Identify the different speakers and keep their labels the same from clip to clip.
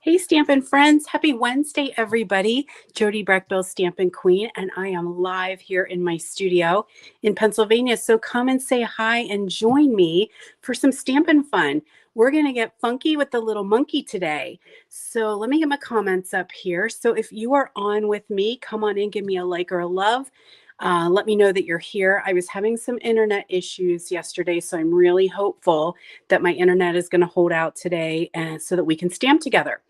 Speaker 1: Hey, Stampin' friends. Happy Wednesday, everybody. Jody Breckbill, Stampin' Queen, and I am live here in my studio in Pennsylvania. So come and say hi and join me for some Stampin' fun. We're going to get funky with the little monkey today. So let me get my comments up here. So if you are on with me, come on in, give me a like or a love. Let me know that you're here. I was having some internet issues yesterday, so I'm really hopeful that my internet is going to hold out today and so that we can stamp together.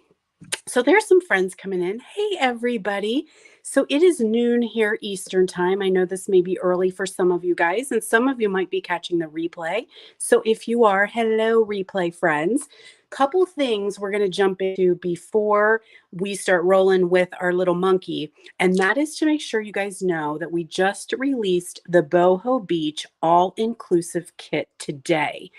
Speaker 1: So there's some friends coming in. Hey, everybody. So it is noon here Eastern time. I know this may be early for some of you guys, and some of you might be catching the replay. So if you are, hello, replay friends. Couple things we're going to jump into before we start rolling with our little monkey. And that is to make sure you guys know that we just released the Boho Beach all-inclusive kit today.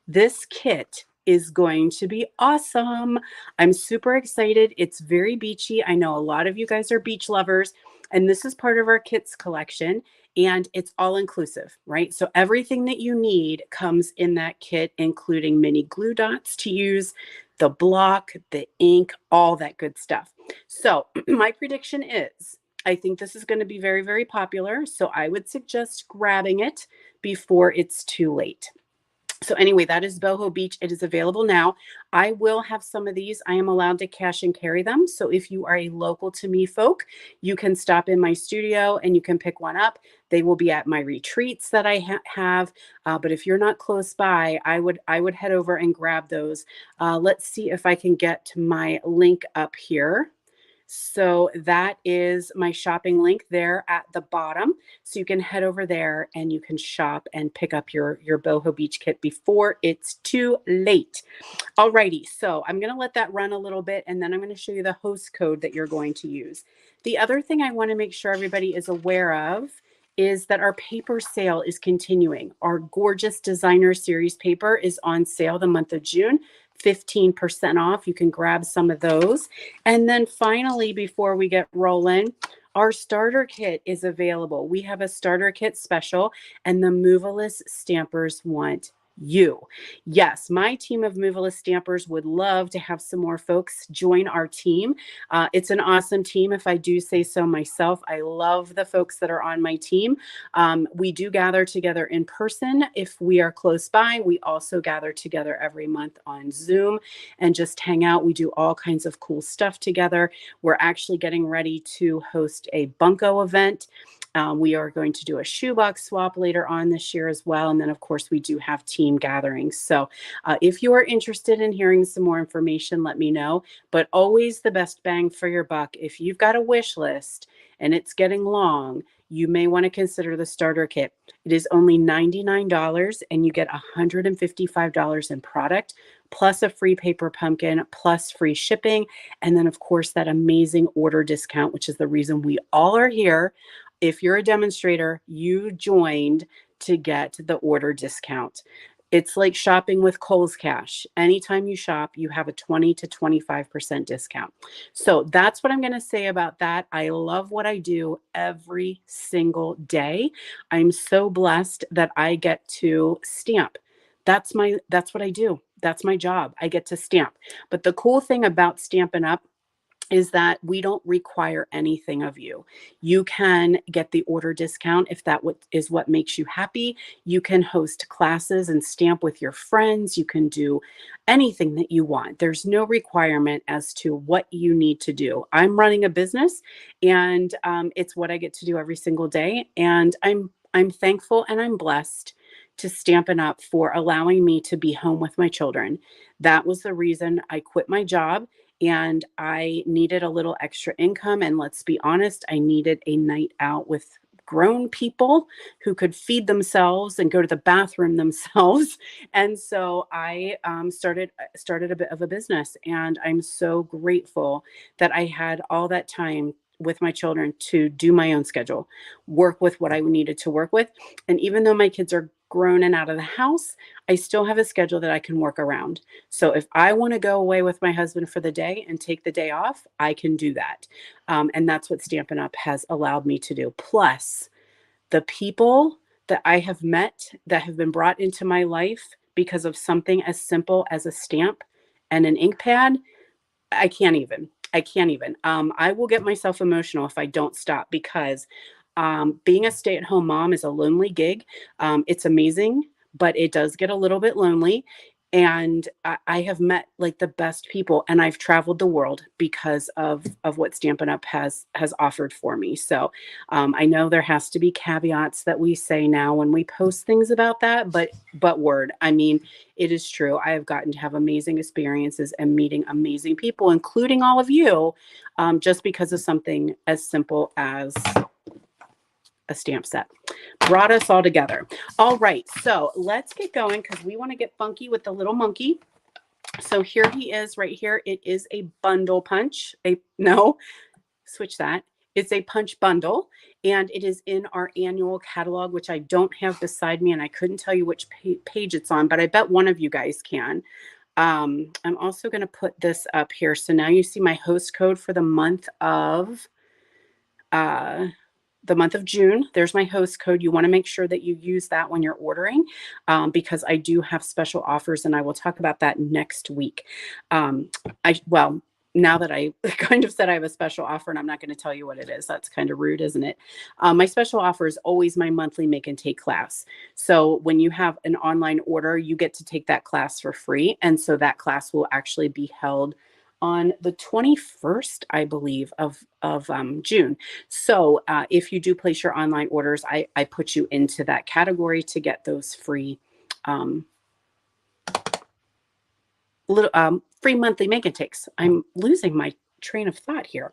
Speaker 1: This kit is going to be awesome. I'm super excited. It's very beachy. I know a lot of you guys are beach lovers, and this is part of our kits collection, and it's all inclusive, right? So everything that you need comes in that kit, including mini glue dots to use, the block, the ink, all that good stuff. So my prediction is I think this is going to be very, very popular. So I would suggest grabbing it before it's too late. So anyway, that is Boho Beach. It is available now. I will have some of these. I am allowed to cash and carry them. So if you are a local to me folk, you can stop in my studio and you can pick one up. They will be at my retreats that I have. But if you're not close by, I would head over and grab those. Let's see if I can get my link up here. So that is my shopping link there at the bottom. So you can head over there and you can shop and pick up your Boho Beach kit before it's too late. Alrighty, so I'm going to let that run a little bit and then I'm going to show you the host code that you're going to use. The other thing I want to make sure everybody is aware of is that our paper sale is continuing. Our gorgeous designer series paper is on sale the month of June. 15% off. You can grab some of those. And then finally, before we get rolling, our starter kit is available. We have a starter kit special, and the Movaless Stampers want you. Yes, my team of Movaless Stampers would love to have some more folks join our team. It's an awesome team, if I do say so myself. I love the folks that are on my team. We do gather together in person if we are close by. We also gather together every month on Zoom and just hang out. We do all kinds of cool stuff together. We're actually getting ready to host a Bunko event. We are going to do a shoebox swap later on this year as well. And then, of course, we do have team gatherings. So if you are interested in hearing some more information, let me know. But always the best bang for your buck. If you've got a wish list and it's getting long, you may want to consider the starter kit. It is only $99 and you get $155 in product, plus a free paper pumpkin, plus free shipping. And then, of course, that amazing order discount, which is the reason we all are here. If you're a demonstrator, you joined to get the order discount. It's like shopping with Kohl's Cash. Anytime you shop, you have a 20 to 25% discount. So that's what I'm going to say about that. I love what I do every single day. I'm so blessed that I get to stamp. That's what I do. That's my job. I get to stamp. But the cool thing about Stampin' Up! Is that we don't require anything of you. You can get the order discount if that is what makes you happy. You can host classes and stamp with your friends. You can do anything that you want. There's no requirement as to what you need to do. I'm running a business, and it's what I get to do every single day. And I'm thankful and I'm blessed to Stampin' Up! For allowing me to be home with my children. That was the reason I quit my job. And I needed a little extra income. And let's be honest, I needed a night out with grown people who could feed themselves and go to the bathroom themselves. And so I started a bit of a business. And I'm so grateful that I had all that time with my children to do my own schedule, work with what I needed to work with. And even though my kids are grown and out of the house, I still have a schedule that I can work around. So if I want to go away with my husband for the day and take the day off, I can do that. And that's what Stampin' Up! Has allowed me to do. Plus, the people that I have met that have been brought into my life because of something as simple as a stamp and an ink pad, I can't even. I can't even. I will get myself emotional if I don't stop because being a stay-at-home mom is a lonely gig. It's amazing, but it does get a little bit lonely. And I have met like the best people, and I've traveled the world because of what Stampin' Up has offered for me. So I know there has to be caveats that we say now when we post things about that, but word, I mean, it is true. I have gotten to have amazing experiences and meeting amazing people, including all of you, just because of something as simple as a stamp set. Brought us all together. All right, so let's get going because we want to get funky with the little monkey. So here he is right here. It is a bundle punch. Switch that. It's a punch bundle, and it is in our annual catalog, which I don't have beside me, and I couldn't tell you which page it's on, but I bet one of you guys can. I'm also going to put this up here. So now you see my host code for the month of June. There's my host code. You want to make sure that you use that when you're ordering because I do have special offers, and I will talk about that next week. Well, now that I kind of said I have a special offer and I'm not going to tell you what it is, that's kind of rude, isn't it? My special offer is always my monthly make and take class. So when you have an online order, you get to take that class for free. And so that class will actually be held on the 21st, I believe, of June. So if you do place your online orders, I put you into that category to get those free free monthly make and takes. I'm losing my train of thought here.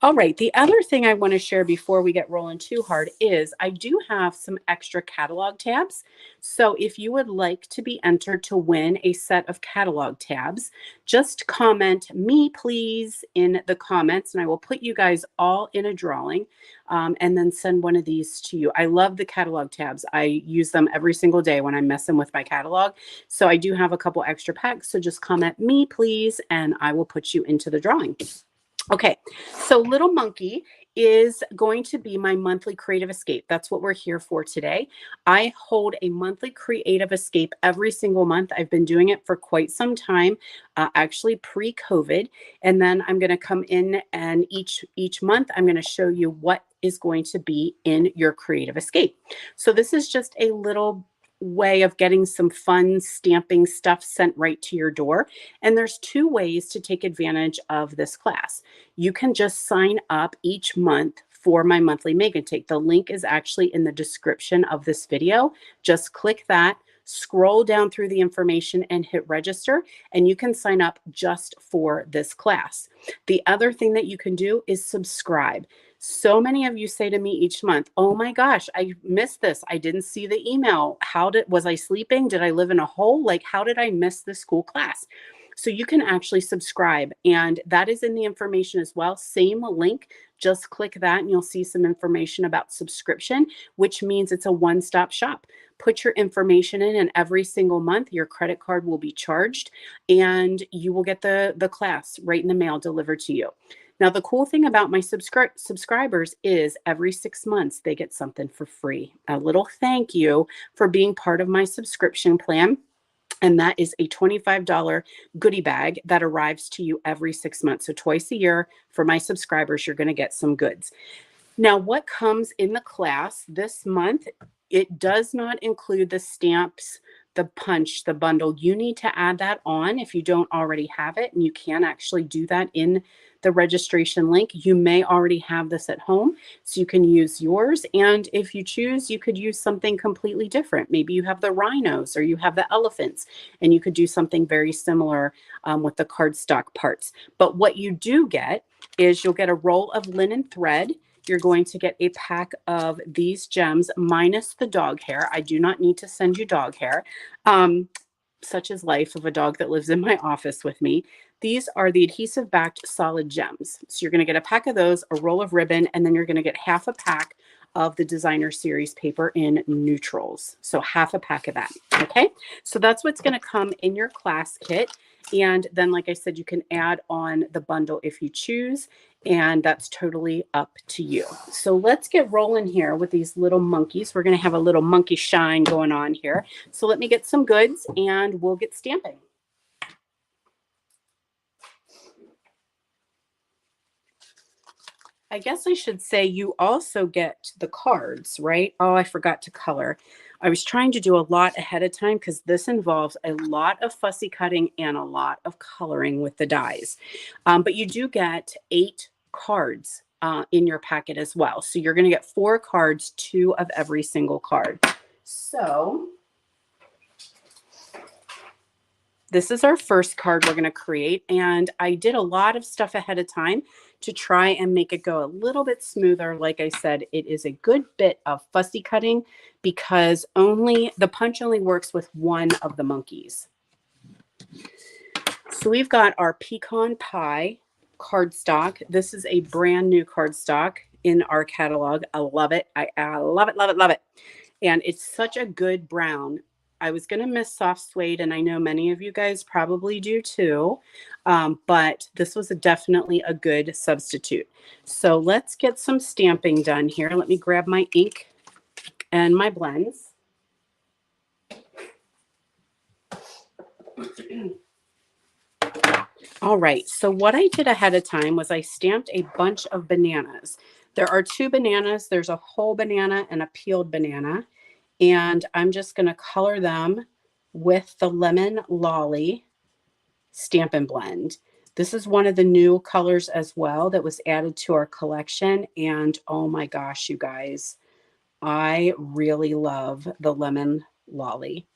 Speaker 1: All right. The other thing I want to share before we get rolling too hard is I do have some extra catalog tabs. So if you would like to be entered to win a set of catalog tabs, just comment "me please" in the comments and I will put you guys all in a drawing and then send one of these to you. I love the catalog tabs. I use them every single day when I'm messing with my catalog. So I do have a couple extra packs. So just comment "me please" and I will put you into the drawing. Okay, so Little Monkey is going to be my monthly creative escape. That's what we're here for today. I hold a monthly creative escape every single month. I've been doing it for quite some time, actually pre-COVID. And then I'm going to come in and each month I'm going to show you what is going to be in your creative escape. So this is just a little way of getting some fun stamping stuff sent right to your door. And there's two ways to take advantage of this class. You can just sign up each month for my monthly make and take. The link is actually in the description of this video. Just click that, scroll down through the information and hit register, and you can sign up just for this class. The other thing that you can do is subscribe. So many of you say to me each month, "Oh my gosh, I missed this. I didn't see the email. Was I sleeping? Did I live in a hole? Like, how did I miss this cool class?" So you can actually subscribe, and that is in the information as well. Same link, just click that and you'll see some information about subscription, which means it's a one-stop shop. Put your information in, and every single month your credit card will be charged and you will get the class right in the mail delivered to you. Now, the cool thing about my subscribers is every 6 months they get something for free. A little thank you for being part of my subscription plan. And that is a $25 goodie bag that arrives to you every 6 months. So twice a year for my subscribers, you're going to get some goods. Now, what comes in the class this month, it does not include the stamps, the punch, the bundle. You need to add that on if you don't already have it, and you can actually do that in the registration link. You may already have this at home, so you can use yours. And if you choose, you could use something completely different. Maybe you have the rhinos or you have the elephants, and you could do something very similar with the cardstock parts. But what you do get is you'll get a roll of linen thread. You're going to get a pack of these gems minus the dog hair. I do not need to send you dog hair. Such is life of a dog that lives in my office with me. These are the adhesive backed solid gems. So you're going to get a pack of those, a roll of ribbon, and then you're going to get half a pack of the designer series paper in neutrals. So half a pack of that. Okay. So that's what's going to come in your class kit. And then, like I said, you can add on the bundle if you choose, and that's totally up to you. So let's get rolling here with these little monkeys. We're going to have a little monkey shine going on here. So let me get some goods and we'll get stamping. I guess I should say you also get the cards, right? Oh, I forgot to color. I was trying to do a lot ahead of time because this involves a lot of fussy cutting and a lot of coloring with the dies. But you do get 8 cards in your packet as well. So you're going to get 4 cards, 2 of every single card. So this is our first card we're going to create. And I did a lot of stuff ahead of time to try and make it go a little bit smoother. Like I said, it is a good bit of fussy cutting because only the punch only works with one of the monkeys. So we've got our pecan pie cardstock. This is a brand new cardstock in our catalog. I love it. I love it, love it, love it. And it's such a good brown. I was going to miss soft suede, and I know many of you guys probably do too, but this was definitely a good substitute. So let's get some stamping done here. Let me grab my ink and my blends. All right, so what I did ahead of time was I stamped a bunch of bananas. There are 2 bananas. There's a whole banana and a peeled banana. And I'm just going to color them with the Lemon Lolly Stampin' Blend. This is one of the new colors as well that was added to our collection. And oh my gosh, you guys, I really love the Lemon Lolly.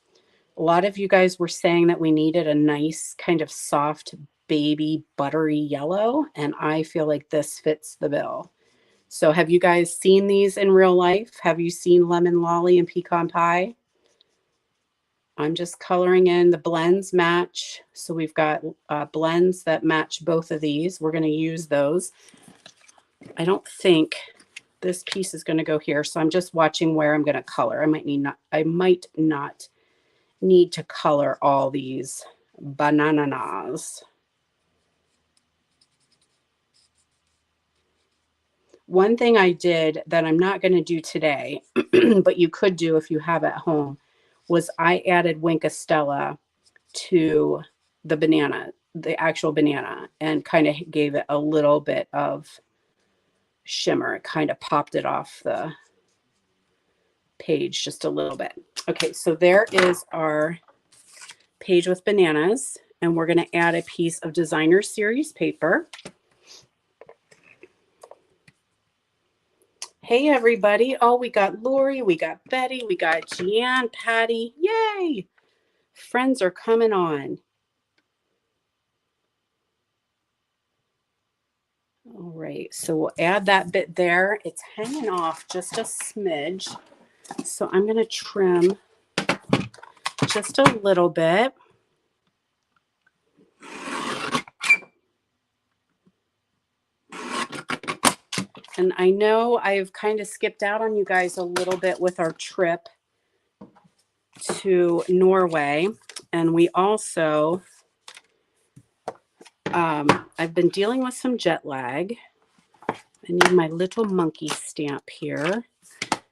Speaker 1: A lot of you guys were saying that we needed a nice kind of soft baby buttery yellow, and I feel like this fits the bill. So have you guys seen these in real life? Have you seen Lemon Lolly and Pecan Pie? I'm just coloring in. The blends match. So we've got blends that match both of these. We're going to use those. I don't think this piece is going to go here. So I'm just watching where I'm going to color. I might not need to color all these bananas. One thing I did that I'm not going to do today, but you could do if you have at home, was I added Wink of Stella to the banana, the actual banana, and kind of gave it a little bit of shimmer. It kind of popped it off the page just a little bit. Okay, so there is our page with bananas, and we're going to add a piece of designer series paper. Hey, everybody. Oh, we got Lori, we got Betty, we got Jeanne, Patty. Yay! Friends are coming on. All right, so we'll add that bit there. It's hanging off just a smidge. So I'm going to trim just a little bit. And I know I've kind of skipped out on you guys a little bit with our trip to Norway. And we also, I've been dealing with some jet lag. I need my little monkey stamp here.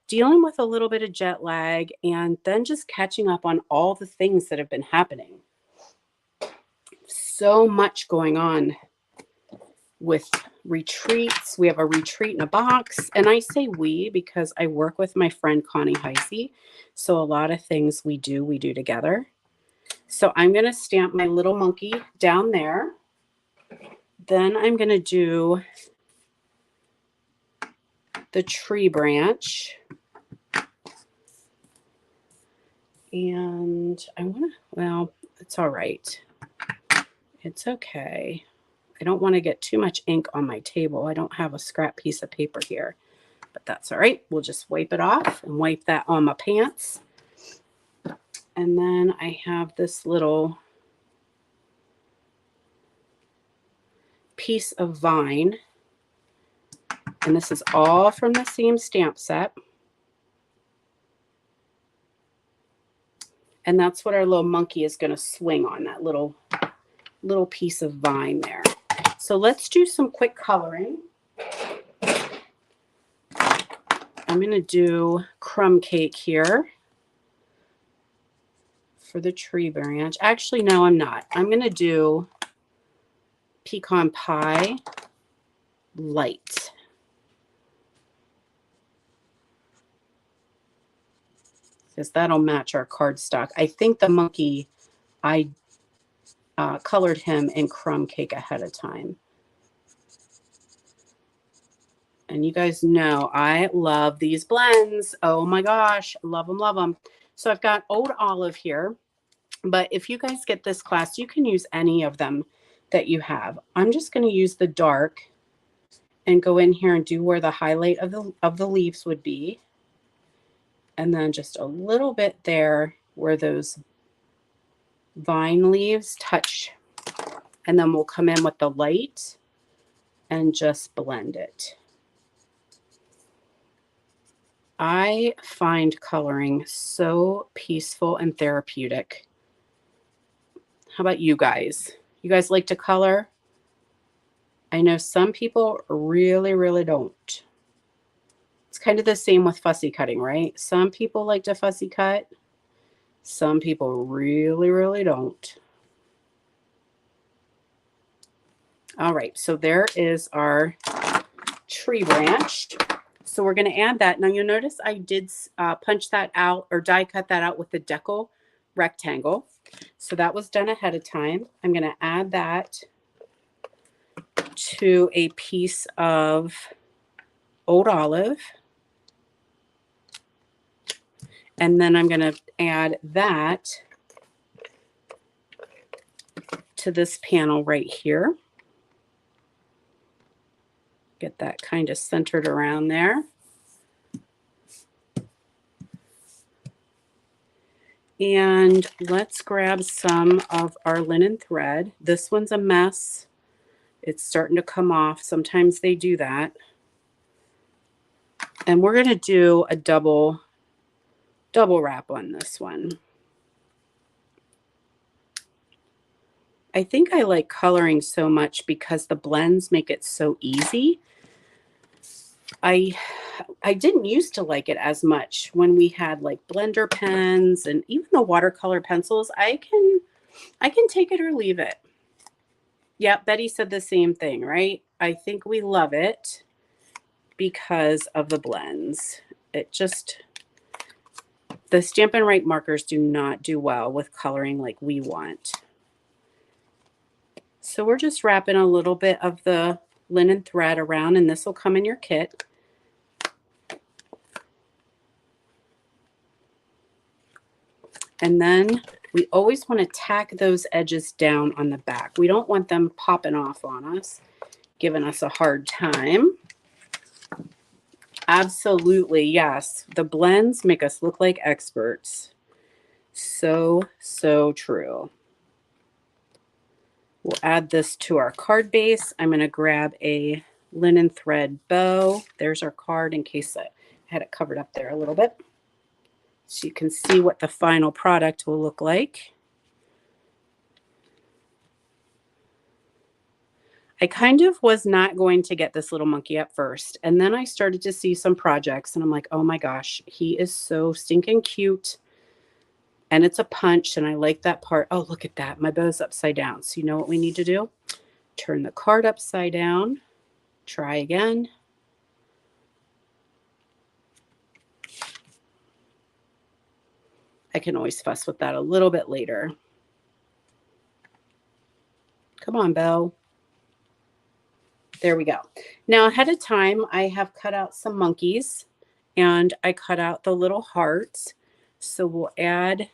Speaker 1: Dealing with a little bit of jet lag and then just catching up on all the things that have been happening. So much going on with retreats. We have a retreat in a box. And I say we because I work with my friend Connie Heisey. So a lot of things we do together. So I'm going to stamp my little monkey down there. Then I'm going to do the tree branch. And I want to, well, it's all right. It's okay. I don't want to get too much ink on my table. I don't have a scrap piece of paper here, but that's all right. We'll just wipe it off and wipe that on my pants. And then I have this little piece of vine. And this is all from the same stamp set. And that's what our little monkey is going to swing on, that little piece of vine there. So let's do some quick coloring. I'm going to do crumb cake here for the tree branch. Actually, no, I'm not. I'm going to do pecan pie light. because that'll match our cardstock. I think the monkey, I colored him in crumb cake ahead of time. And you guys know I love these blends. Oh my gosh, love them, love them. So I've got Old Olive here, but if you guys get this class, you can use any of them that you have. I'm just going to use the dark and go in here and do where the highlight of the leaves would be. And then just a little bit there where those vine leaves touch. And then we'll come in with the light and just blend it. I find coloring so peaceful and therapeutic. How about you guys? You guys like to color? I know some people really, really don't. It's kind of the same with fussy cutting, right? Some people like to fussy cut. Some people really, really don't. All right, so there is our tree branch. So we're going to add that. Now you'll notice I did punch that out or die cut that out with the decal rectangle. So that was done ahead of time. I'm going to add that to a piece of Old Olive. And then I'm going to add that to this panel right here. Get that kind of centered around there. And let's grab some of our linen thread. This one's a mess. It's starting to come off. Sometimes they do that. And we're going to do a double wrap on this one. I think I like coloring so much because the blends make it so easy. I didn't used to like it as much when we had like blender pens and even the watercolor pencils. I can take it or leave it. Yeah, Betty said the same thing, right? I think we love it because of the blends. It just, the Stampin' Write markers do not do well with coloring like we want. So we're just wrapping a little bit of the linen thread around, and this will come in your kit. And then we always want to tack those edges down on the back. We don't want them popping off on us, giving us a hard time. Absolutely, yes. The blends make us look like experts. So, so true. We'll add this to our card base. I'm going to grab a linen thread bow. There's our card in case I had it covered up there a little bit. So you can see what the final product will look like. I kind of was not going to get this little monkey at first. And then I started to see some projects and I'm like, oh my gosh, he is so stinking cute. And it's a punch and I like that part. Oh, look at that. My bow's upside down. So you know what we need to do? Turn the card upside down. Try again. I can always fuss with that a little bit later. Come on, bow. There we go. Now ahead of time, I have cut out some monkeys and I cut out the little hearts. So we'll add,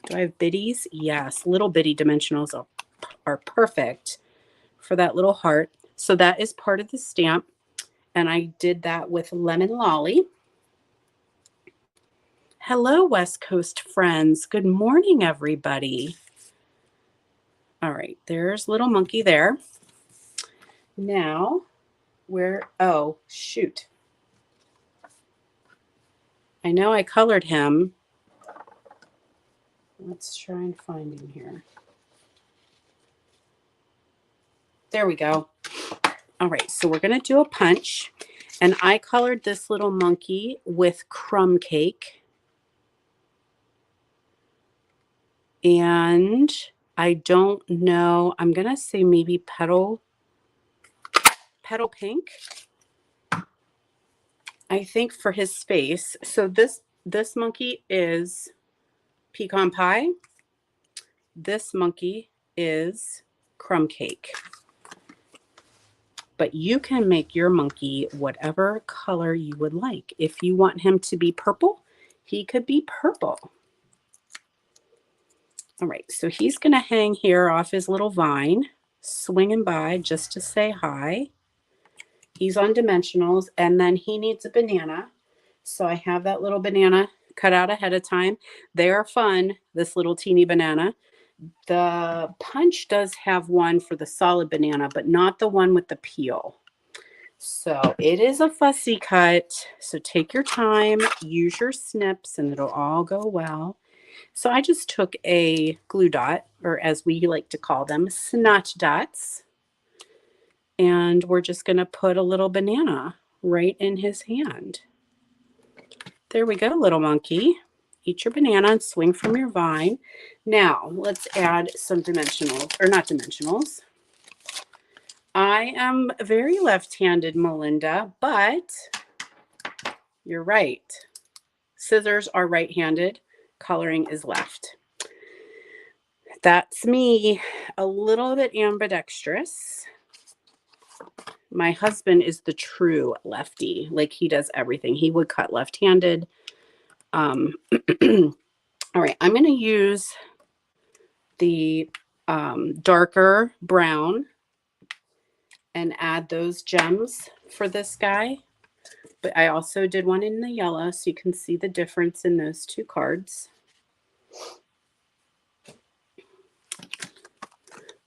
Speaker 1: do I have biddies? Yes, little bitty dimensionals are perfect for that little heart. So that is part of the stamp. And I did that with Lemon Lolly. Hello, West Coast friends. Good morning, everybody. All right, there's little monkey there. Now, oh, shoot. I know I colored him. Let's try and find him here. There we go. All right, so we're going to do a punch. And I colored this little monkey with crumb cake. And I don't know, I'm going to say maybe petal pink, I think, for his face. So this This monkey is pecan pie. This monkey is crumb cake. But you can make your monkey whatever color you would like. If you want him to be purple, he could be purple. All right, so he's going to hang here off his little vine, swinging by just to say hi. He's on dimensionals, and then he needs a banana. So I have that little banana cut out ahead of time. They are fun, this little teeny banana. The Punch does have one for the solid banana, but not the one with the peel. So it is a fussy cut. So take your time, use your snips, and it'll all go well. So I just took a glue dot, or as we like to call them, snot dots. And we're just going to put a little banana right in his hand. There we go, little monkey. Eat your banana and swing from your vine. Now, let's add some dimensionals, or not dimensionals. I am very left-handed, Melinda, but you're right. Scissors are right-handed. Coloring is left. That's me, a little bit ambidextrous. My husband is the true lefty. Like, he does everything. He would cut left-handed. All right, I'm going to use the darker brown and add those gems for this guy. But I also did one in the yellow, so you can see the difference in those two cards.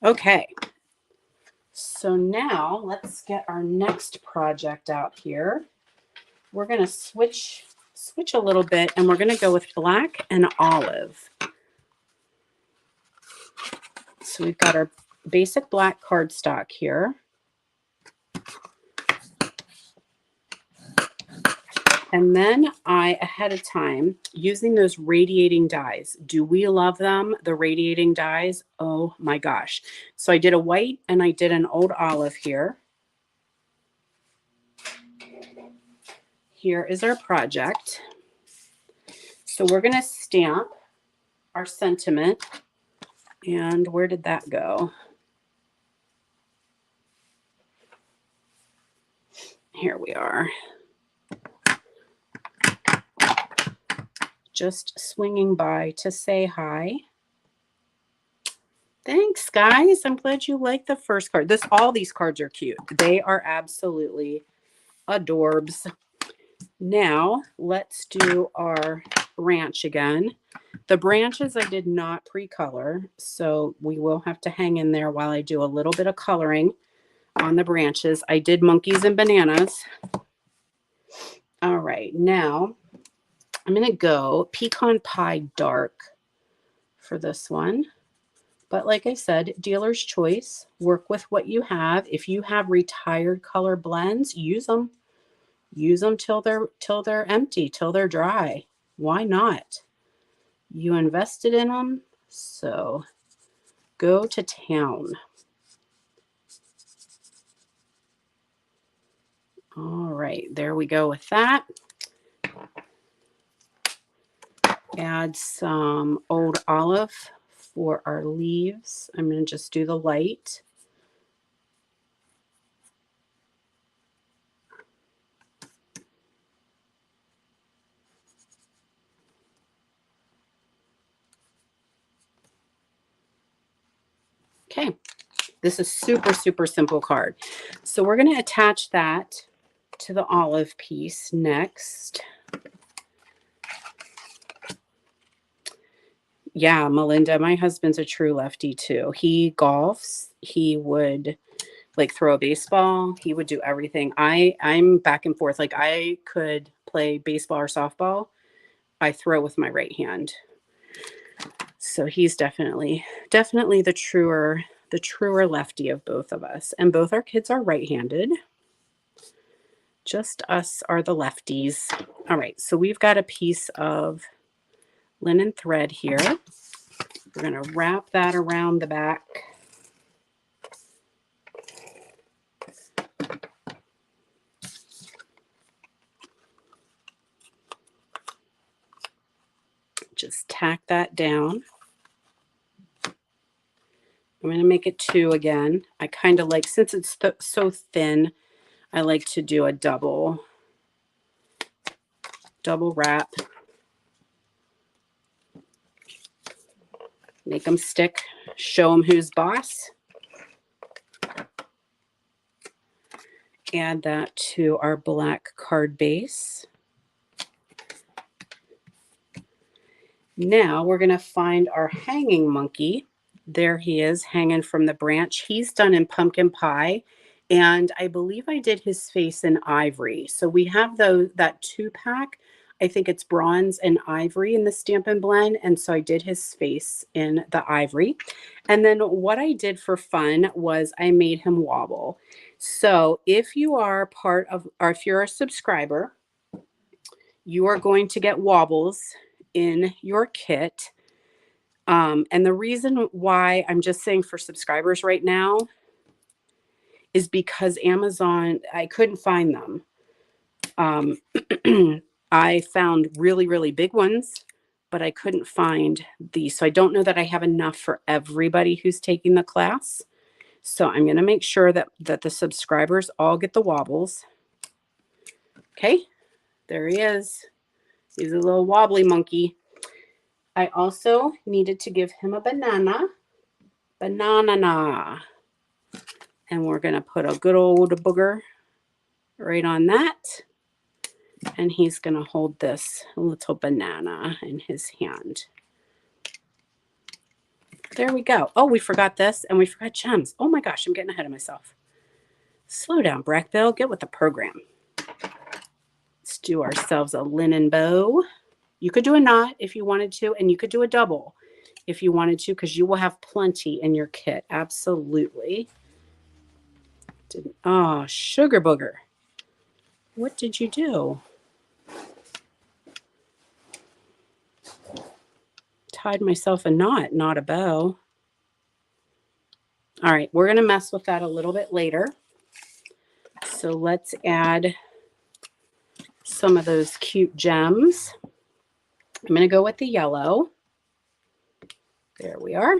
Speaker 1: Okay, so now let's get our next project out here. We're going to switch a little bit, and we're going to go with black and olive. So we've got our basic black cardstock here. And then I, ahead of time, using those radiating dyes. Do we love them, the radiating dyes? Oh my gosh. So I did a white and I did an old olive here. Here is our project. So we're going to stamp our sentiment. And where did that go? Here we are. Just swinging by to say hi. Thanks, guys. I'm glad you like the first card. All these cards are cute. They are absolutely adorbs. Now, let's do our branch again. The branches I did not pre-color, so we will have to hang in there while I do a little bit of coloring on the branches. I did monkeys and bananas. All right, now I'm going to go pecan pie dark for this one. But like I said, dealer's choice. Work with what you have. If you have retired color blends, use them. Use them till they're empty, till they're dry. Why not? You invested in them, so go to town. All right, there we go with that. Add some old olive for our leaves. I'm going to just do the light. Okay, this is super, super simple card. So we're going to attach that to the olive piece next. Yeah, Melinda, my husband's a true lefty too. He golfs. He would like throw a baseball. He would do everything. I'm back and forth. Like, I could play baseball or softball. I throw with my right hand. So he's definitely the truer lefty of both of us. And both our kids are right-handed. Just us are the lefties. All right, so we've got a piece of linen thread here. We're going to wrap that around the back. just tack that down. I'm going to make it 2 again. I kind of like, since it's so thin, I like to do a double wrap. Make them stick. Show them who's boss. Add that to our black card base. Now we're going to find our hanging monkey. There he is, hanging from the branch. He's done in pumpkin pie, and I believe I did his face in ivory. So we have that 2-pack. I think it's bronze and ivory in the Stampin' Blend, and so I did his face in the ivory. And then what I did for fun was I made him wobble. So if you are part of, or if you're a subscriber, you are going to get wobbles in your kit. And the reason why I'm just saying for subscribers right now is because Amazon, I couldn't find them. I found really, really big ones, but I couldn't find these. So I don't know that I have enough for everybody who's taking the class. So I'm going to make sure that the subscribers all get the wobbles. Okay, there he is. He's a little wobbly monkey. I also needed to give him a banana. Banana. And we're going to put a good old booger right on that. And he's going to hold this little banana in his hand. There we go. Oh, we forgot this, and we forgot gems. Oh my gosh, I'm getting ahead of myself. Slow down, Brackbill. Get with the program. Let's do ourselves a linen bow. You could do a knot if you wanted to, and you could do a double if you wanted to, because you will have plenty in your kit. Absolutely. Oh, sugar booger. What did you do? Tied myself a knot, not a bow. All right, we're going to mess with that a little bit later. So let's add some of those cute gems. I'm going to go with the yellow. There we are.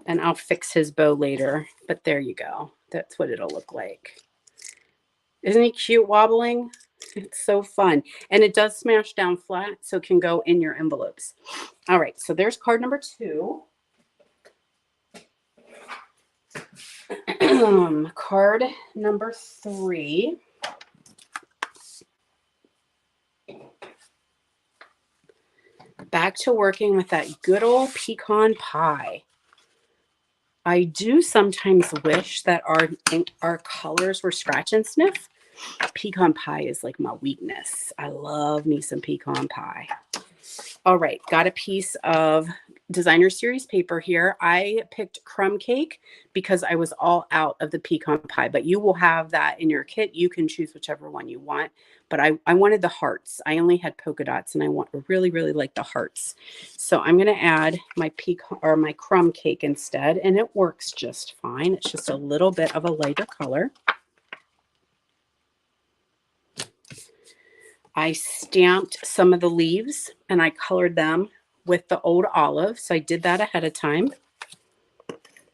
Speaker 1: And I'll fix his bow later, but there you go. That's what it'll look like. Isn't he cute wobbling? It's so fun. And it does smash down flat, so it can go in your envelopes. All right, so there's card number 2. Card number 3. Back to working with that good old pecan pie. I do sometimes wish that our colors were scratch and sniff. Pecan pie is like my weakness. I love me some pecan pie. All right, got a piece of designer series paper here. I picked crumb cake because I was all out of the pecan pie, but you will have that in your kit. You can choose whichever one you want, but I wanted the hearts. I only had polka dots, and I really, really like the hearts. So I'm going to add my pecan or my crumb cake instead, and it works just fine. It's just a little bit of a lighter color. I stamped some of the leaves and I colored them with the Old Olive. So I did that ahead of time.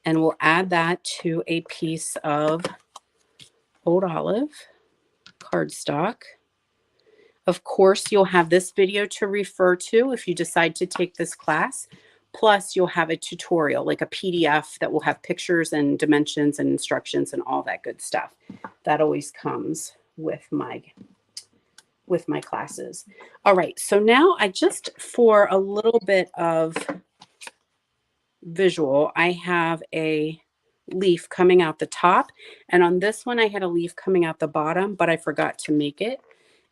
Speaker 1: And we'll add that to a piece of Old Olive cardstock. Of course, you'll have this video to refer to if you decide to take this class. Plus, you'll have a tutorial, like a PDF that will have pictures and dimensions and instructions and all that good stuff. That always comes with my classes. All right, so now for a little bit of visual, I have a leaf coming out the top, and on this one I had a leaf coming out the bottom, but I forgot to make it,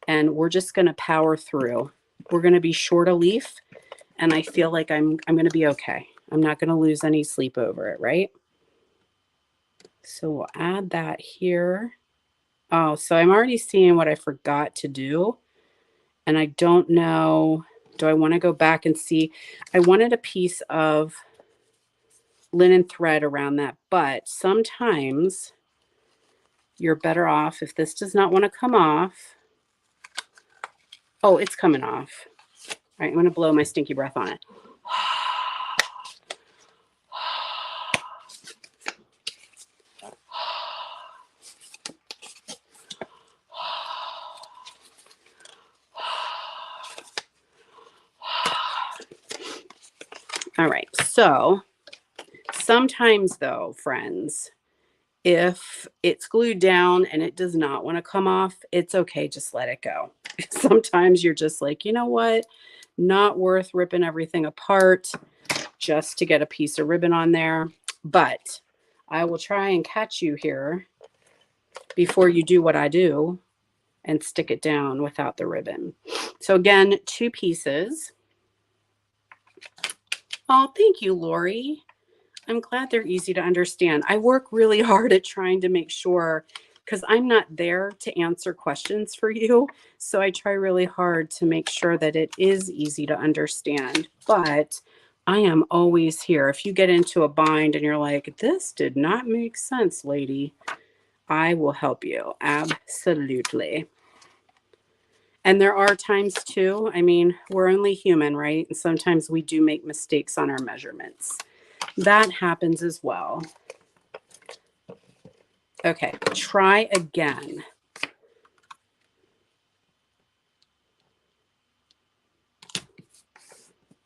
Speaker 1: and we're just going to power through. We're going to be short a leaf, and I feel like I'm going to be okay. I'm not going to lose any sleep over it, right? So we'll add that here. Oh, so I'm already seeing what I forgot to do. And I don't know, do I want to go back and see? I wanted a piece of linen thread around that, but sometimes you're better off if this does not want to come off. Oh, it's coming off. right, I'm going to blow my stinky breath on it. All right, so sometimes though, friends, if it's glued down and it does not want to come off, it's okay, just let it go. Sometimes you're just like, you know what? Not worth ripping everything apart just to get a piece of ribbon on there. But I will try and catch you here before you do what I do and stick it down without the ribbon. So again, 2 pieces. Oh, thank you, Lori. I'm glad they're easy to understand. I work really hard at trying to make sure, because I'm not there to answer questions for you. So I try really hard to make sure that it is easy to understand. But I am always here. If you get into a bind and you're like, this did not make sense, lady, I will help you. Absolutely. And there are times too, I mean, we're only human, right? And sometimes we do make mistakes on our measurements. That happens as well. Okay, try again.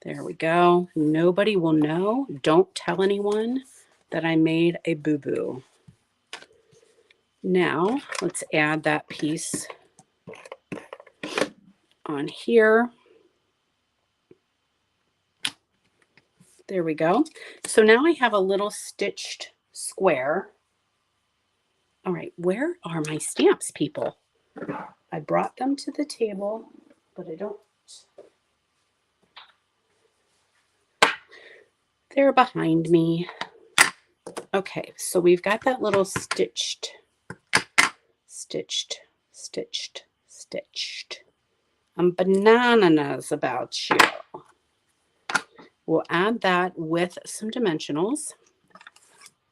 Speaker 1: There we go. Nobody will know. Don't tell anyone that I made a boo-boo. Now, let's add that piece on here. There we go. So now I have a little stitched square. All right, where are my stamps, people? I brought them to the table, but I don't. They're behind me. Okay, so we've got that little stitched. I'm bananas about you. We'll add that with some dimensionals,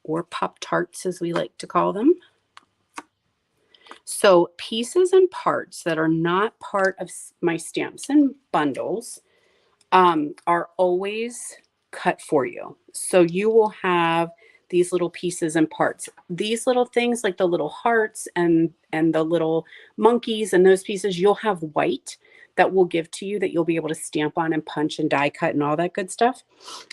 Speaker 1: or Pop-Tarts as we like to call them. So pieces and parts that are not part of my stamps and bundles are always cut for you. So you will have these little pieces and parts. These little things like the little hearts and the little monkeys and those pieces, you'll have white that we'll give to you that you'll be able to stamp on and punch and die cut and all that good stuff.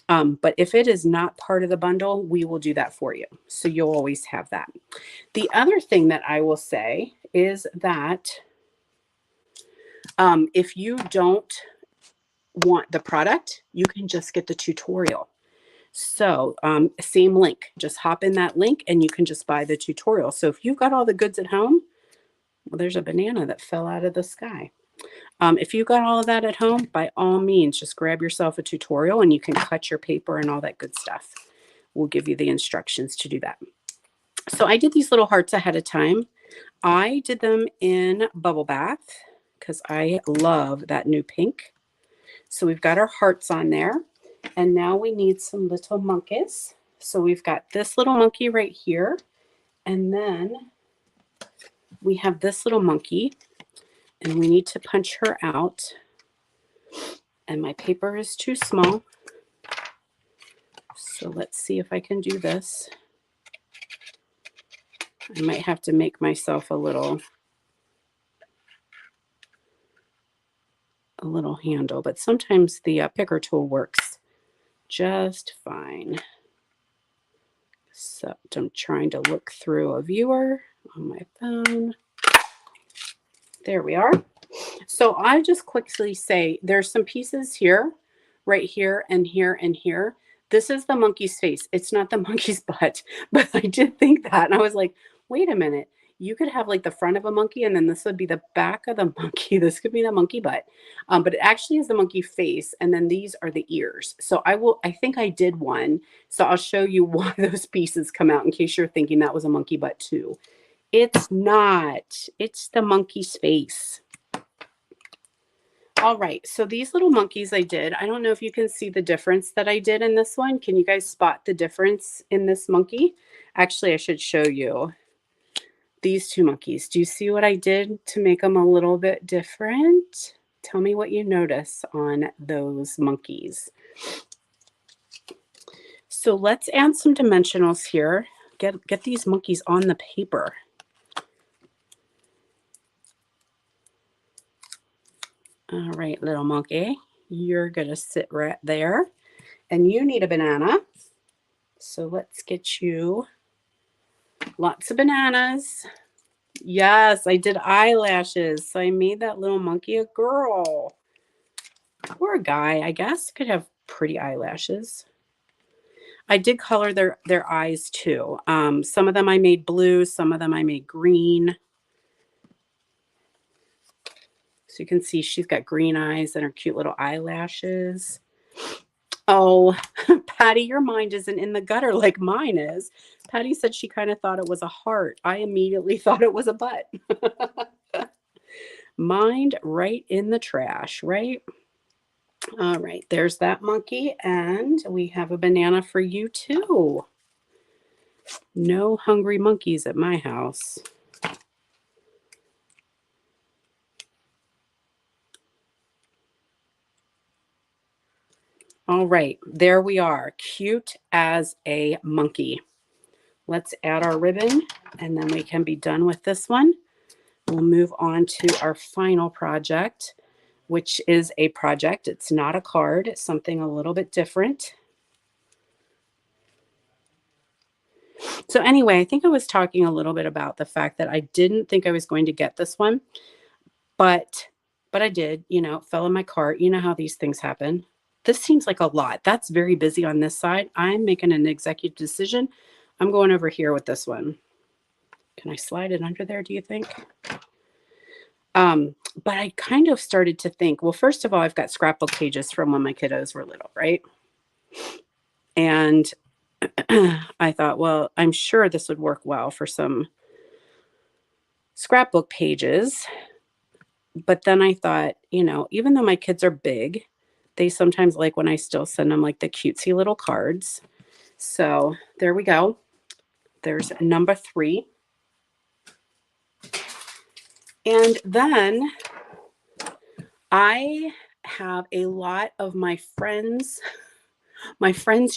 Speaker 1: But if it is not part of the bundle, we will do that for you. So you'll always have that. The other thing that I will say is that if you don't want the product, you can just get the tutorial. So same link, just hop in that link and you can just buy the tutorial. So if you've got all the goods at home, well, there's a banana that fell out of the sky. If you've got all of that at home, by all means, just grab yourself a tutorial and you can cut your paper and all that good stuff. We'll give you the instructions to do that. So I did these little hearts ahead of time. I did them in Bubble Bath because I love that new pink. So we've got our hearts on there. And now we need some little monkeys. So we've got this little monkey right here. And then we have this little monkey. And we need to punch her out. And my paper is too small. So let's see if I can do this. I might have to make myself a little handle. But sometimes the picker tool works just fine. So I'm trying to look through a viewer on my phone. There we are. So I just quickly say there's some pieces here, right here and here and here. This is the monkey's face. It's not the monkey's butt, but I did think that. And I was like, wait a minute. You could have like the front of a monkey and then this would be the back of the monkey. This could be the monkey butt. But it actually is the monkey face. And then these are the ears. So I think I did one. So I'll show you why those pieces come out in case you're thinking that was a monkey butt too. It's not. It's the monkey's face. All right. So these little monkeys I did, I don't know if you can see the difference that I did in this one. Can you guys spot the difference in this monkey? Actually, I should show you these two monkeys. Do you see what I did to make them a little bit different? Tell me what you notice on those monkeys. So let's add some dimensionals here. Get these monkeys on the paper. All right, little monkey, you're gonna sit right there. And you need a banana. So let's get you lots of bananas. Yes, I did eyelashes. So I made that little monkey a girl. Or a guy, I guess. Could have pretty eyelashes. I did color their eyes too. Some of them I made blue, some of them I made green. So you can see she's got green eyes and her cute little eyelashes. Oh, Patty, your mind isn't in the gutter like mine is. Patty said she kind of thought it was a heart. I immediately thought it was a butt. Mind right in the trash, right? All right, there's that monkey. And we have a banana for you too. No hungry monkeys at my house. All right, there we are, cute as a monkey. Let's add our ribbon and then we can be done with this one. We'll move on to our final project, which is a project. It's not a card, it's something a little bit different. So anyway, I think I was talking a little bit about the fact that I didn't think I was going to get this one, but I did, you know, it fell in my cart. You know how these things happen. This seems like a lot. That's very busy on this side. I'm making an executive decision. I'm going over here with this one. Can I slide it under there, do you think? But I kind of started to think, well, first of all, I've got scrapbook pages from when my kiddos were little, right? And I thought, well, I'm sure this would work well for some scrapbook pages. But then I thought, you know, even though my kids are big, they sometimes like when I still send them like the cutesy little cards. So there we go. There's number 3. And then I have a lot of my friends'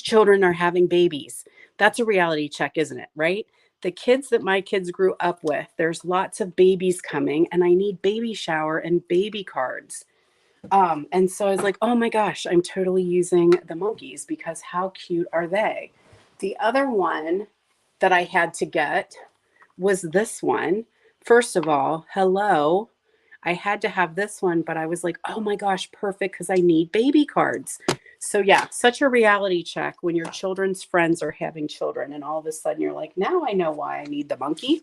Speaker 1: children are having babies. That's a reality check, isn't it? Right? The kids that my kids grew up with, there's lots of babies coming and I need baby shower and baby cards. And so I was like, oh my gosh, I'm totally using the monkeys because how cute are they? The other one that I had to get was this one. First of all, hello. I had to have this one, but I was like, oh my gosh, perfect because I need baby cards. So yeah, such a reality check when your children's friends are having children and all of a sudden you're like, now I know why I need the monkey.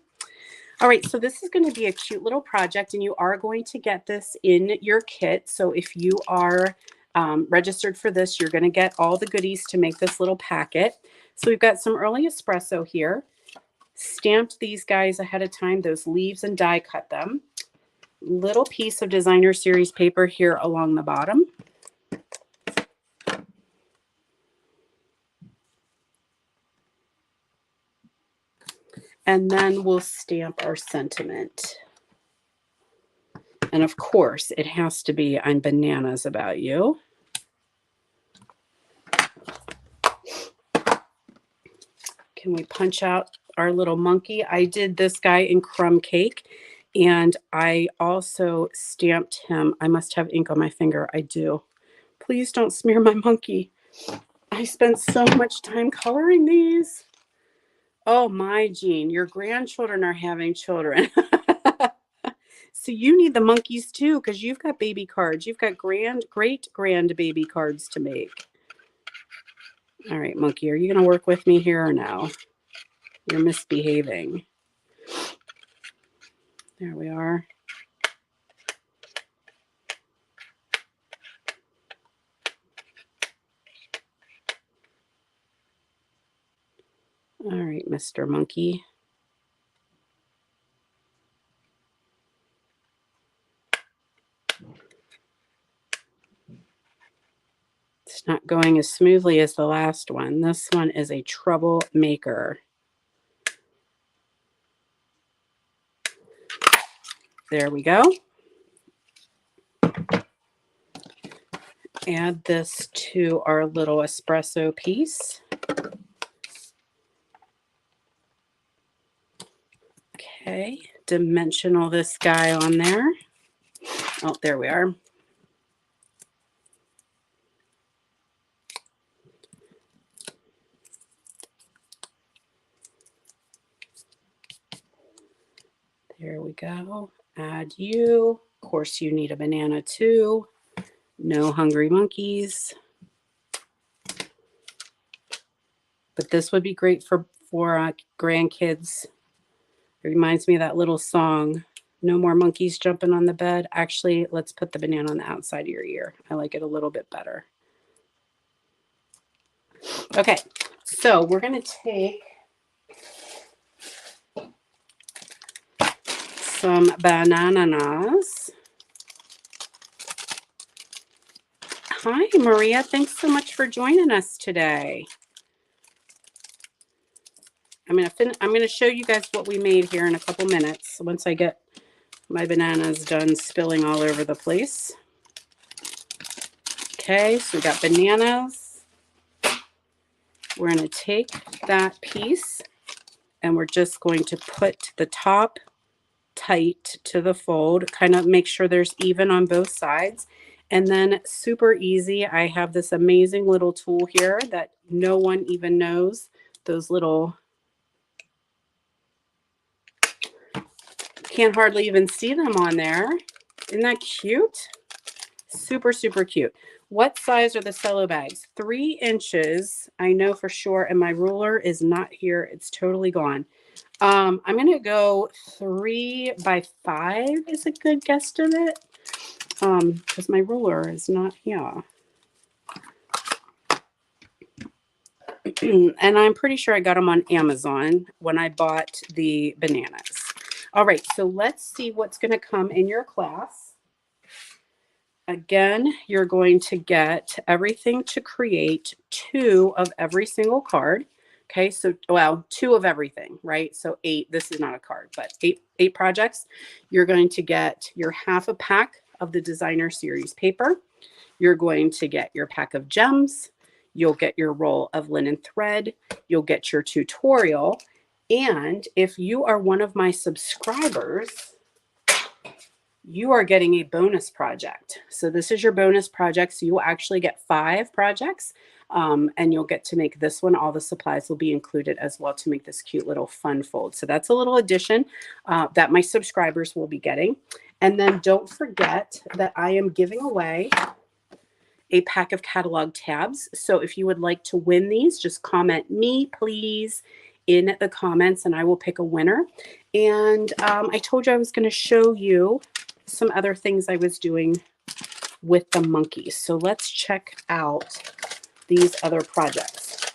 Speaker 1: All right, so this is going to be a cute little project and you are going to get this in your kit. So if you are registered for this, you're going to get all the goodies to make this little packet. So we've got some early espresso here. Stamped these guys ahead of time, those leaves, and die cut them. Little piece of designer series paper here along the bottom. And then we'll stamp our sentiment. And of course, it has to be I'm bananas about you. Can we punch out our little monkey? I did this guy in crumb cake. And I also stamped him. I must have ink on my finger. I do. Please don't smear my monkey. I spent so much time coloring these. Oh my, Jean, your grandchildren are having children. So you need the monkeys too, because you've got baby cards. You've got great grand baby cards to make. All right, monkey, are you going to work with me here or no? You're misbehaving. There we are. All right, Mr. Monkey. It's not going as smoothly as the last one. This one is a troublemaker. There we go. add this to our little espresso piece. Okay, dimensional this guy on there. Oh, there we are. There we go. Add you. Of course, you need a banana too. No hungry monkeys. But this would be great for grandkids. It reminds me of that little song, No More Monkeys Jumping on the Bed. Actually, let's put the banana on the outside of your ear. I like it a little bit better. Okay, so we're going to take some bananas. Hi, Maria. Thanks so much for joining us today. I'm going to show you guys what we made here in a couple minutes once I get my bananas done spilling all over the place. Okay, so we got bananas. We're going to take that piece and we're just going to put the top tight to the fold, kind of make sure there's even on both sides. And then super easy, I have this amazing little tool here that no one even knows. Those little, can't hardly even see them on there. Isn't that cute? Super, super cute. What size are the cello bags? 3 inches, I know for sure, and my ruler is not here. It's totally gone. I'm going to go 3 by 5 is a good guesstimate. Because my ruler is not here. And I'm pretty sure I got them on Amazon when I bought the bananas. All right, so let's see what's going to come in your class. Again, you're going to get everything to create 2 of every single card. Okay, so, well, 2 of everything, right? So 8, this is not a card, but 8 projects. You're going to get your half a pack of the designer series paper. You're going to get your pack of gems. You'll get your roll of linen thread. You'll get your tutorial. And if you are one of my subscribers, you are getting a bonus project. So this is your bonus project. So you will actually get 5 projects. And you'll get to make this one. All the supplies will be included as well to make this cute little fun fold. So that's a little addition that my subscribers will be getting. And then don't forget that I am giving away a pack of catalog tabs. So if you would like to win these, just comment me, please, in the comments, and I will pick a winner. And I told you I was going to show you some other things I was doing with the monkeys. So let's check out these other projects.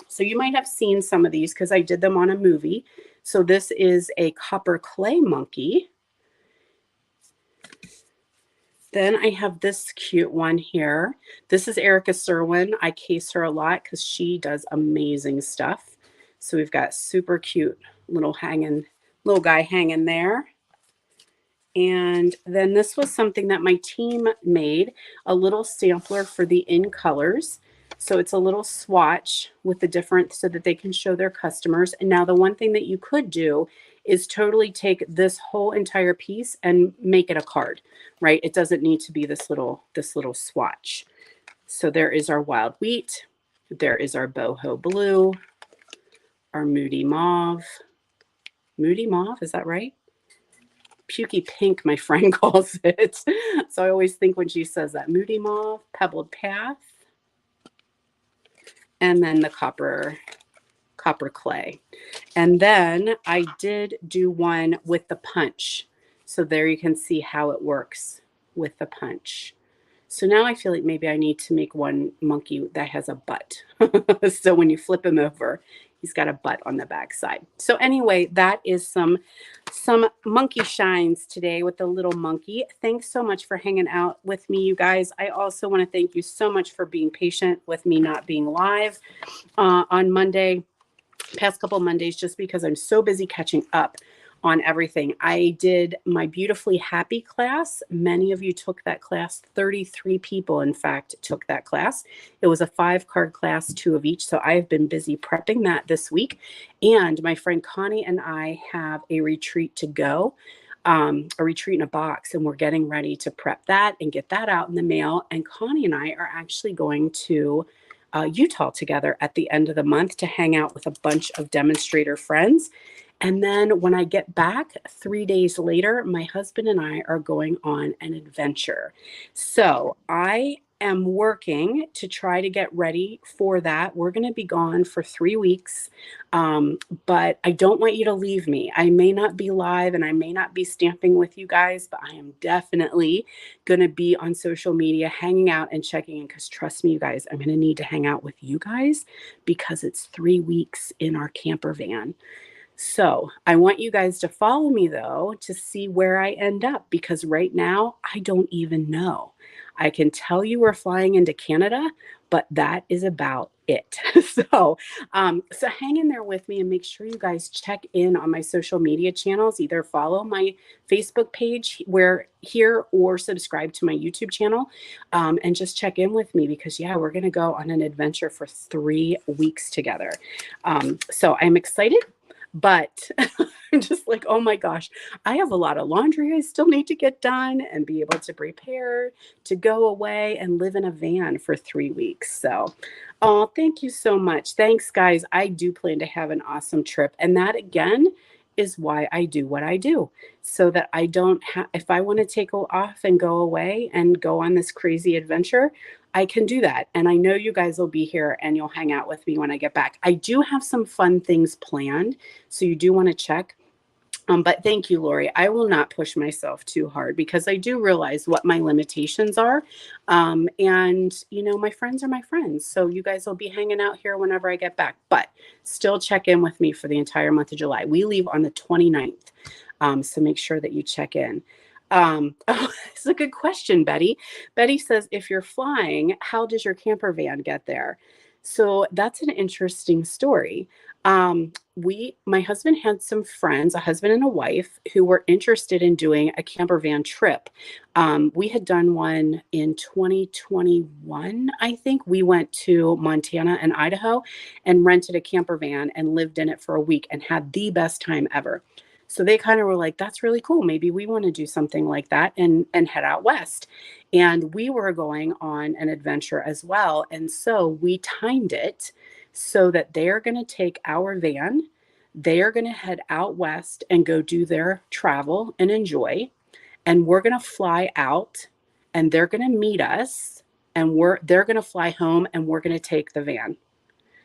Speaker 1: So you might have seen some of these because I did them on a movie. So this is a copper clay monkey. Then I have this cute one here. This is Erica Serwin. I case her a lot because she does amazing stuff. So we've got super cute little guy hanging there. And then this was something that my team made, a little sampler for the In Colors. So it's a little swatch with the different so that they can show their customers. And now the one thing that you could do is totally take this whole entire piece and make it a card, right? It doesn't need to be this little swatch. So there is our Wild Wheat. There is our Boho Blue, our Moody Mauve. Moody Mauve, is that right? Pukey Pink, my friend calls it. So I always think when she says that. Moody Mauve, Pebbled Path, and then the copper clay. And then I did do one with the punch. So there you can see how it works with the punch. So now I feel like maybe I need to make one monkey that has a butt. So when you flip him over, he's got a butt on the back side. So anyway, that is some monkey shines today with the little monkey. Thanks so much for hanging out with me, you guys. I also want to thank you so much for being patient with me not being live on Monday. Past couple Mondays, just because I'm so busy catching up on everything. I did my Beautifully Happy class. Many of you took that class. 33 people, in fact, took that class. It was a 5-card class, 2 of each. So I've been busy prepping that this week. And my friend Connie and I have a retreat to go, a retreat in a box, and we're getting ready to prep that and get that out in the mail. And Connie and I are actually going to Utah together at the end of the month to hang out with a bunch of demonstrator friends. And then when I get back 3 days later, my husband and I are going on an adventure. So I am working to try to get ready for that. We're going to be gone for 3 weeks, but I don't want you to leave me. I may not be live and I may not be stamping with you guys, but I am definitely going to be on social media hanging out and checking in, because trust me, you guys, I'm going to need to hang out with you guys because it's 3 weeks in our camper van. So I want you guys to follow me, though, to see where I end up, because right now I don't even know. I can tell you we're flying into Canada, but that is about it. So hang in there with me and make sure you guys check in on my social media channels. Either follow my Facebook page here or subscribe to my YouTube channel, and just check in with me, because yeah, we're going to go on an adventure for 3 weeks together. So I'm excited. But I'm just like, oh my gosh, I have a lot of laundry I still need to get done and be able to prepare to go away and live in a van for 3 weeks. So, oh, thank you so much. Thanks, guys. I do plan to have an awesome trip. And that, again, is why I do what I do, so that I don't have, if I want to take off and go away and go on this crazy adventure, I can do that. And I know you guys will be here and you'll hang out with me when I get back. I do have some fun things planned, so you do want to check. But thank you, Lori. I will not push myself too hard, because I do realize what my limitations are. And, my friends are my friends. So you guys will be hanging out here whenever I get back. But still check in with me for the entire month of July. We leave on the 29th. So make sure that you check in. Oh, it's a good question, Betty. Betty says, if you're flying, how does your camper van get there? So that's an interesting story. My husband had some friends, a husband and a wife, who were interested in doing a camper van trip. We had done one in 2021, I think. We went to Montana and Idaho and rented a camper van and lived in it for a week and had the best time ever. So they kind of were like, that's really cool. Maybe we want to do something like that and head out west. And we were going on an adventure as well. And so we timed it so that they're going to take our van, they are going to head out west and go do their travel and enjoy. And we're going to fly out and they're going to meet us, and they're going to fly home and we're going to take the van.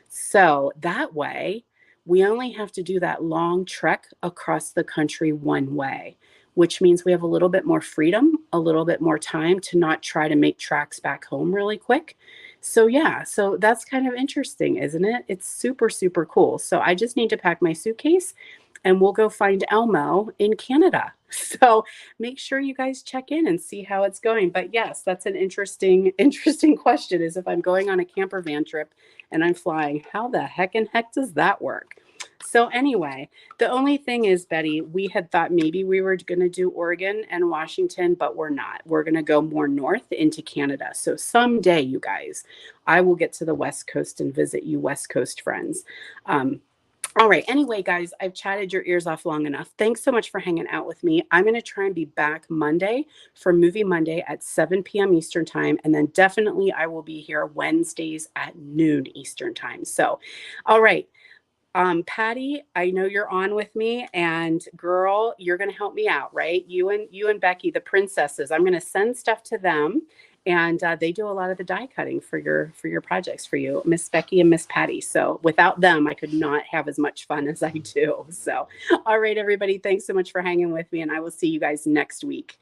Speaker 1: So that way, we only have to do that long trek across the country one way, which means we have a little bit more freedom, a little bit more time to not try to make tracks back home really quick. So yeah, so that's kind of interesting, isn't it? It's super, super cool. So I just need to pack my suitcase and we'll go find Elmo in Canada. So make sure you guys check in and see how it's going. But yes, that's an interesting question, is if I'm going on a camper van trip and I'm flying, how the heck does that work? So anyway, the only thing is, Betty, we had thought maybe we were going to do Oregon and Washington, but we're not. We're going to go more north into Canada. So someday, you guys, I will get to the West Coast and visit you West Coast friends. All right. Anyway, guys, I've chatted your ears off long enough. Thanks so much for hanging out with me. I'm going to try and be back Monday for Movie Monday at 7 p.m. Eastern time. And then definitely I will be here Wednesdays at noon Eastern time. So, all right. Patty, I know you're on with me, and girl, you're going to help me out, right? You and Becky, the princesses. I'm going to send stuff to them, and they do a lot of the die cutting for your projects for you, Miss Becky and Miss Patty. So without them, I could not have as much fun as I do. So, all right, everybody, thanks so much for hanging with me, and I will see you guys next week.